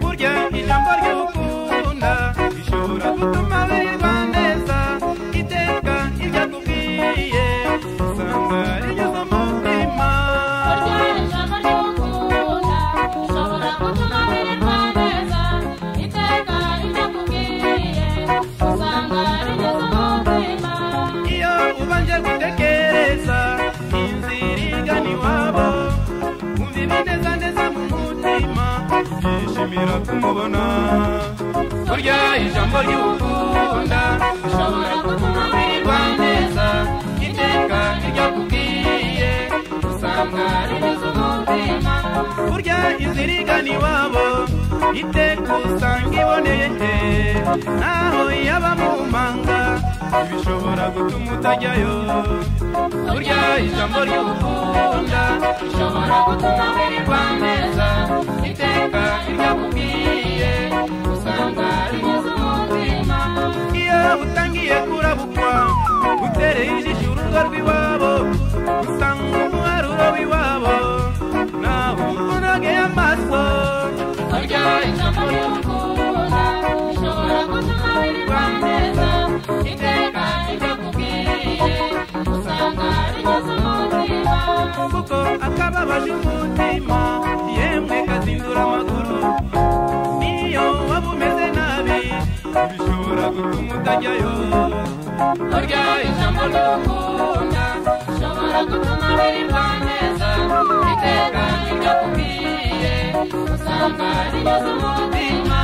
burya ijambo ry'ukunda rishobora gutuma wirirwa neza iteka ibyo akubwiye usanga rigeze mu mutima. Burya ijambo ry'ukunda rishobora gutuma wirirwa neza iteka ibyo akubwiye usanga rigeze mu mutima. Iyo ubanje gutekereza inzira igana iwabo wumva ibinezaneza mu mutima yishimira kumubona. Burya ijambo ry'ukunda rishobora gutuma wirirwa neza iteka iryo akubwiye usanga rigeze umutima. Burya inzira igana iwabo iteka usanga iboneye naho yaba mu manga bishobora gutuma utajyayo. Burya ijambo ry'ukunda rishobora gutuma wirirwa neza iteka iryo akubwiye usanga rigeze umutima. Iyo utangiye kurabukwa utereye ijisho urugo rw'iwabo usanga umuharuro w'iwabo naho unogeye amaso. Burya ijambo ry'ukunda rishobora gutuma wirirwa neza iteka ibyo akubwiye usanga rigeze umutima. Kuko akababaje umutima yemwe kazindura amaguru. Niyo waba umeze nabi bishobora gutuma utajyayo. Burya ijambo ry'ukunda rishobora gutuma wirirwa neza iteka ibyo akubwiye usanga rigeze umutima.